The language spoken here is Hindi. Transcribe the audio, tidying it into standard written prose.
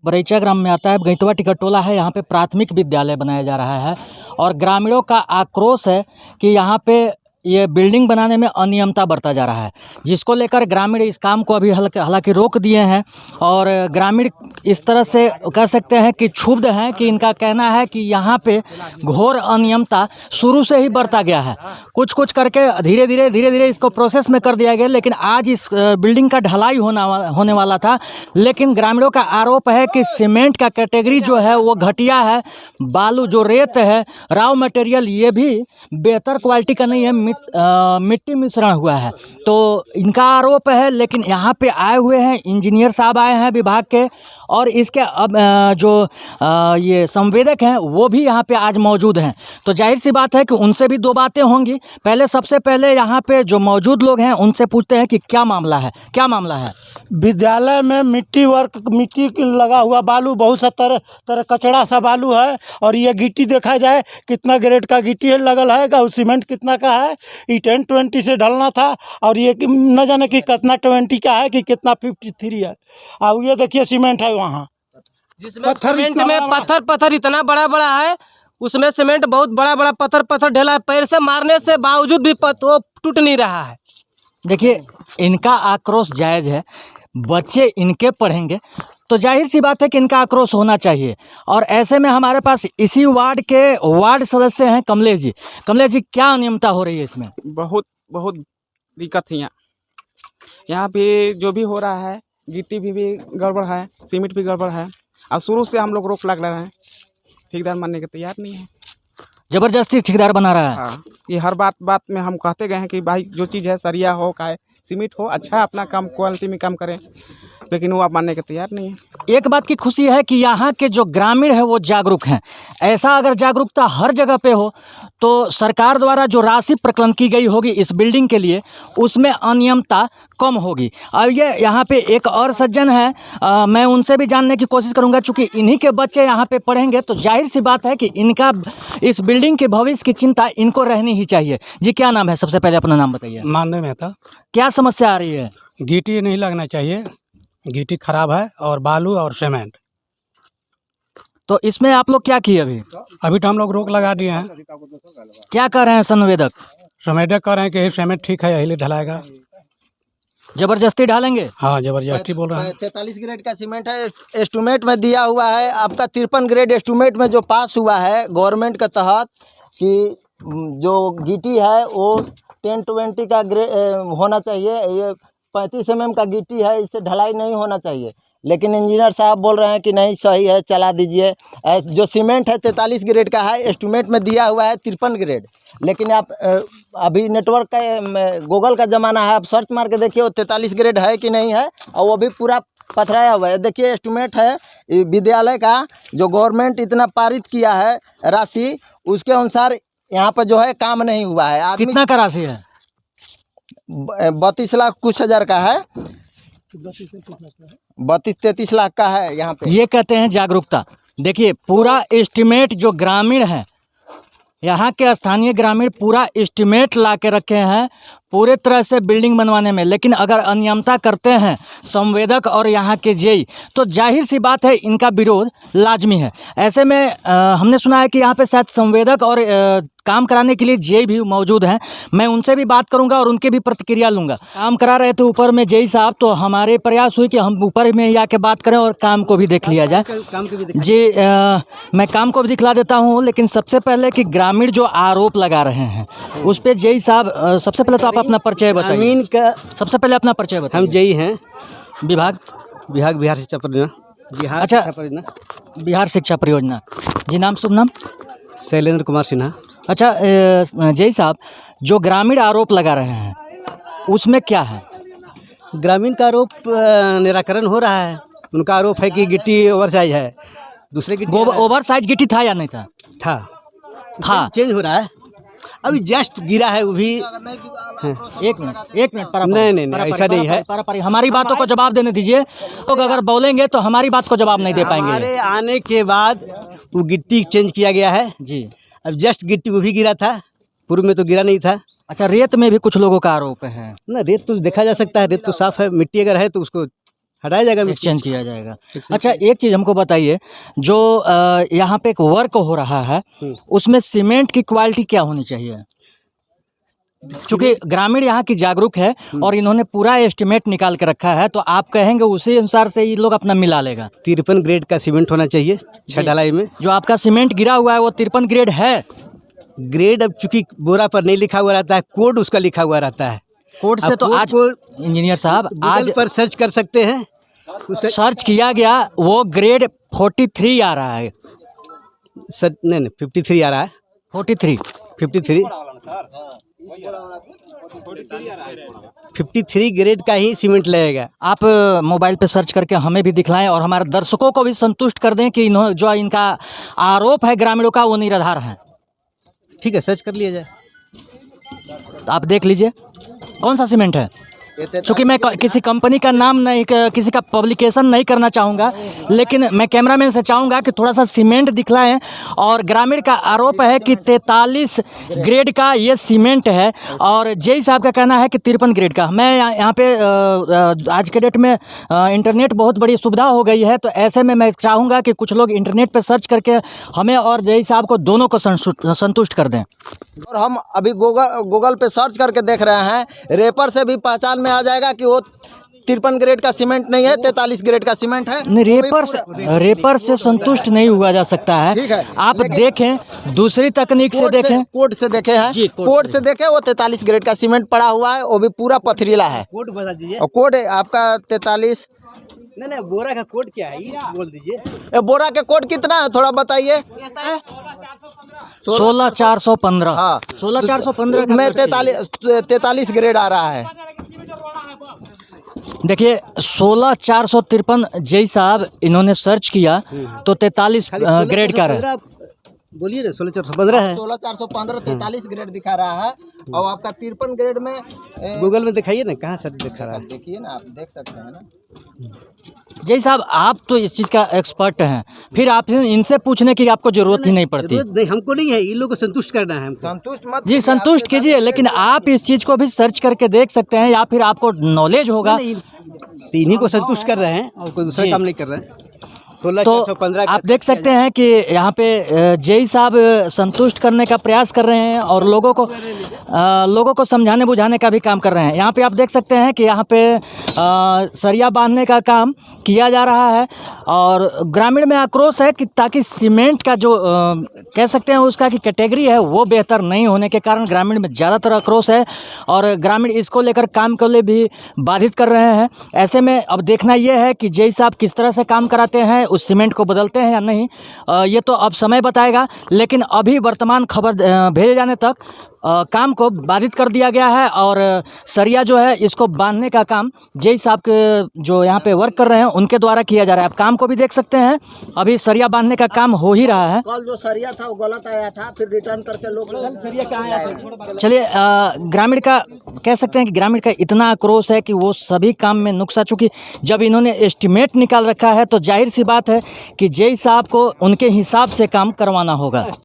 बरैचा ग्राम में आता है। गैतवा टिकट टोला है, यहाँ पे प्राथमिक विद्यालय बनाया जा रहा है और ग्रामीणों का आक्रोश है कि यहाँ पे ये बिल्डिंग बनाने में अनियमितता बरता जा रहा है, जिसको लेकर ग्रामीण इस काम को अभी हालांकि रोक दिए हैं। और ग्रामीण इस तरह से कह सकते हैं कि क्षुब्ध हैं कि इनका कहना है कि यहाँ पे घोर अनियमितता शुरू से ही बरता गया है। कुछ कुछ करके धीरे धीरे इसको प्रोसेस में कर दिया गया, लेकिन आज इस बिल्डिंग का ढलाई होने वाला था। लेकिन ग्रामीणों का आरोप है कि सीमेंट का कैटेगरी जो है वो घटिया है, बालू जो रेत है, रॉ मटेरियल ये भी बेहतर क्वालिटी का नहीं है, मिट्टी मिश्रण हुआ है। तो इनका आरोप है। लेकिन यहाँ पे आए हुए हैं इंजीनियर साहब, आए हैं विभाग के, और इसके अब ये संवेदक हैं वो भी यहाँ पे आज मौजूद हैं। तो जाहिर सी बात है कि उनसे भी दो बातें होंगी। सबसे पहले यहाँ पे जो मौजूद लोग हैं उनसे पूछते हैं कि क्या मामला है। विद्यालय में मिट्टी लगा हुआ बालू, बहुत सा तरह कचड़ा सा बालू है। और ये गिट्टी देखा जाए कितना ग्रेड का गिट्टी है लगल है, और सीमेंट कितना का है। ये 10-20 से ढलना था, और ये न जाने कि कितना 20 का है कि कितना 53 है। और ये देखिए सीमेंट है वहाँ, जिसमें सीमेंट में पत्थर इतना बड़ा बड़ा है, उसमें सीमेंट बहुत बड़ा पत्थर ढेला है। पैर से मारने से बावजूद भी वो टूट नहीं रहा है। देखिए, इनका आक्रोश जायज़ है, बच्चे इनके पढ़ेंगे तो जाहिर सी बात है कि इनका आक्रोश होना चाहिए। और ऐसे में हमारे पास इसी वार्ड के वार्ड सदस्य हैं कमलेश जी, क्या अनियमितता हो रही है इसमें? बहुत दिक्कत है यहाँ पे जो भी हो रहा है। गिट्टी भी गड़बड़ है, सीमेंट भी गड़बड़ है, और शुरू से हम लोग रोक लग रहे हैं। ठेकेदार मानने के तैयार नहीं है, जबरदस्ती ठेकेदार बना रहा है। हाँ, ये हर बात में हम कहते गए हैं कि भाई जो चीज़ है सरिया हो, का सीमेंट हो, अच्छा अपना काम क्वालिटी में काम करें, लेकिन वो आप मानने के तैयार नहीं है। एक बात की खुशी है कि यहाँ के जो ग्रामीण है वो जागरूक हैं। ऐसा अगर जागरूकता हर जगह पे हो तो सरकार द्वारा जो राशि प्रकलन की गई होगी इस बिल्डिंग के लिए, उसमें अनियमितता कम होगी। और ये यहाँ पे एक और सज्जन है, मैं उनसे भी जानने की कोशिश करूँगा। चूँकि इन्हीं के बच्चे यहाँ पे पढ़ेंगे तो जाहिर सी बात है कि इनका इस बिल्डिंग के भविष्य की चिंता इनको रहनी ही चाहिए। जी, क्या नाम है? सबसे पहले अपना नाम बताइए। मानने में था क्या समस्या आ रही है? गिट्टी नहीं लगना चाहिए, गिट्टी खराब है, और बालू और सीमेंट। तो इसमें आप लोग क्या किए अभी तो हम लोग रोक लगा दिए हैं। क्या कर रहे हैं संवेदक कह रहे हैं कि सीमेंट ठीक है, यही ढलाएगा। जबरदस्ती ढालेंगे? हाँ, जबरदस्ती बोल रहे हैं। 43 ग्रेड का सीमेंट है, एस्टीमेट में दिया हुआ है आपका 53 ग्रेड एस्टीमेट में जो पास हुआ है गवर्नमेंट के तहत, कि जो गिट्टी है वो 10-20 का ग्रेड होना चाहिए। ये 35 mm का गिट्टी है, इससे ढलाई नहीं होना चाहिए। लेकिन इंजीनियर साहब बोल रहे हैं कि नहीं, सही है, चला दीजिए। जो सीमेंट है 43 ग्रेड का है, एस्टीमेट में दिया हुआ है 53 ग्रेड। लेकिन आप अभी नेटवर्क का गूगल का ज़माना है, आप सर्च मार के देखिए वो 43 ग्रेड है कि नहीं है, और वो भी पूरा पथराया हुआ है। देखिए एस्टीमेट है विद्यालय का, जो गवर्नमेंट इतना पारित किया है राशि, उसके अनुसार यहाँ पर जो है काम नहीं हुआ है। कितना का राशि है? 32 लाख कुछ हज़ार का है, 32-33 लाख का है यहाँ पे। ये कहते हैं जागरूकता। देखिए, पूरा एस्टीमेट जो ग्रामीण है, यहाँ के स्थानीय ग्रामीण पूरा एस्टीमेट ला के रखे हैं पूरे तरह से बिल्डिंग बनवाने में। लेकिन अगर अनियमितता करते हैं संवेदक और यहाँ के जेई, तो जाहिर सी बात है इनका विरोध लाजमी है। ऐसे में हमने सुना है कि यहाँ पे शायद संवेदक और काम कराने के लिए जेई भी मौजूद हैं। मैं उनसे भी बात करूंगा और उनके भी प्रतिक्रिया लूंगा। काम करा रहे थे ऊपर में जेई साहब, तो हमारे प्रयास हुए कि हम ऊपर में ही आके बात करें और काम को भी देख लिया जाए। जी, मैं काम को भी दिखला देता हूँ, लेकिन सबसे पहले कि ग्रामीण जो आरोप लगा रहे हैं उस पर जेई साहब, सबसे पहले तो आप अपना परिचय बताइए। जमीन का सबसे पहले अपना परिचय बताइए। हम जेई हैं, विभाग बिहार शिक्षा परियोजना। अच्छा, बिहार शिक्षा परियोजना। जी, नाम शुभ नाम? शैलेंद्र कुमार सिन्हा। अच्छा, जय साहब, जो ग्रामीण आरोप लगा रहे हैं उसमें क्या है? ग्रामीण का आरोप निराकरण हो रहा है। उनका आरोप है कि गिट्टी ओवर साइज है, दूसरे गिट्टी ओवर साइज गिट्टी था या नहीं था? था चेंज हो रहा है, अभी जस्ट गिरा है वो भी। एक मिनट नहीं, ऐसा नहीं है। हमारी बातों को जवाब देने दीजिए। लोग अगर बोलेंगे तो हमारी बात को जवाब नहीं दे पाएंगे। हमारे आने के बाद वो गिट्टी चेंज किया गया है जी। अब जस्ट गिट्टी वो भी गिरा था, पूर्व में तो गिरा नहीं था। अच्छा, रेत में भी कुछ लोगों का आरोप है ना? रेत तो देखा जा सकता है, रेत तो साफ है, मिट्टी अगर है तो उसको हटाया जाएगा मिट्टी। एक्सचेंज किया जाएगा। अच्छा, एक चीज़ हमको बताइए, जो यहाँ पे एक वर्क हो रहा है उसमें सीमेंट की क्वालिटी क्या होनी चाहिए? क्योंकि ग्रामीण यहाँ की जागरूक है और इन्होंने पूरा एस्टिमेट निकाल के रखा है, तो आप कहेंगे उसी अनुसार से ये लोग अपना मिला लेगा। 53 ग्रेड का सीमेंट होना चाहिए 6 ढलाई में। जो आपका सीमेंट गिरा हुआ है वो 53 ग्रेड है। ग्रेड अब चूंकि बोरा पर नहीं लिखा हुआ रहता है, कोड उसका लिखा हुआ रहता है। कोड से तो आज इंजीनियर साहब आज पर सर्च कर सकते हैं, सर्च किया गया, वो ग्रेड 43 आ रहा है। सर नहीं 53 आ रहा है। 43 53 ग्रेड का ही सीमेंट लगेगा। आप मोबाइल पे सर्च करके हमें भी दिखलाएं और हमारे दर्शकों को भी संतुष्ट कर दें कि इन्हों जो इनका आरोप है ग्रामीणों का वो निराधार है। ठीक है, सर्च कर लिया जाए। तो आप देख लीजिए कौन सा सीमेंट है। चूँकि मैं किसी कंपनी का नाम नहीं, किसी का पब्लिकेशन नहीं करना चाहूँगा, लेकिन मैं कैमरामैन से चाहूँगा कि थोड़ा सा सीमेंट दिखलाएं। और ग्रामीण का आरोप है कि 43 ग्रेड का ये सीमेंट है और जय साहब का कहना है कि 53 ग्रेड का। मैं यहाँ पे आज के डेट में इंटरनेट बहुत बड़ी सुविधा हो गई है, तो ऐसे में मैं चाहूँगा कि कुछ लोग इंटरनेट पर सर्च करके हमें और जय साहब को दोनों को संतुष्ट कर दें। और हम अभी गूगल पे सर्च करके देख रहे हैं, रेपर से भी पहचान में आ जाएगा कि वो 53 ग्रेड का सीमेंट नहीं है, 43 ग्रेड का सीमेंट है। नहीं, रेपर से संतुष्ट नहीं हुआ जा सकता ठीक है। है, आप देखें दूसरी तकनीक से देखें, कोड से देखे हैं, कोड से देखे वो 43 ग्रेड का सीमेंट पड़ा हुआ है, वो भी पूरा पथरीला है। कोड बता दीजिए। और कोड है आपका 43। नहीं बोरा का कोड क्या है ये बोल दीजिए। बोरा के कोड कितना है थोड़ा बताइए। 16415। हाँ, 16415 में 43 ग्रेड आ रहा है। देखिए 16453 जय साहब इन्होंने सर्च किया तो 43 ग्रेड का रहा। बोलिए ना 16415 है। 16415 43 ग्रेड दिखा रहा है और आपका 53 ग्रेड में गूगल में दिखाइए ना, कहाँ सर्च दिखा रहा है। देखिए ना, आप देख सकते हैं ना। जय साहब आप तो इस चीज़ का एक्सपर्ट हैं, फिर आप इनसे पूछने की आपको ज़रूरत ही नहीं पड़ती। नहीं, हमको नहीं है, इन लोगों को संतुष्ट करना है। हमको संतुष्ट मत जी संतुष्ट कीजिए, लेकिन आप इस चीज़ को भी सर्च करके देख सकते हैं या फिर आपको नॉलेज होगा। इन्हीं को संतुष्ट कर रहे हैं और कोई दूसरा काम नहीं कर रहे हैं। तो आप देख सकते हैं कि यहाँ पे जय साहब संतुष्ट करने का प्रयास कर रहे हैं और लोगों को समझाने बुझाने का भी काम कर रहे हैं। यहाँ पे आप देख सकते हैं कि यहाँ पे सरिया बांधने का काम किया जा रहा है और ग्रामीण में आक्रोश है कि ताकि सीमेंट का जो कह सकते हैं उसका कि कैटेगरी है वो बेहतर नहीं होने के कारण ग्रामीण में ज़्यादातर आक्रोश है और ग्रामीण इसको लेकर काम को ले भी बाधित कर रहे हैं। ऐसे में अब देखना ये है कि जय साहब किस तरह से काम कराते हैं, उस सीमेंट को बदलते हैं या नहीं, ये तो अब समय बताएगा। लेकिन अभी वर्तमान खबर भेजे जाने तक काम को बाधित कर दिया गया है और सरिया जो है इसको बांधने का काम जय साहब के जो यहाँ पे वर्क कर रहे हैं उनके द्वारा किया जा रहा है। आप काम को भी देख सकते हैं, अभी सरिया बांधने का काम हो ही रहा है। कल जो सरिया था वो गलत आया था, फिर रिटर्न करके लोग सरिया कहाँ आया था। चलिए ग्रामीण का कह सकते हैं कि ग्रामीण का इतना आक्रोश है कि वो सभी काम में नुक्सा, चूँकि जब इन्होंने एस्टिमेट निकाल रखा है तो जाहिर सी बात है कि जय साहब को उनके हिसाब से काम करवाना होगा।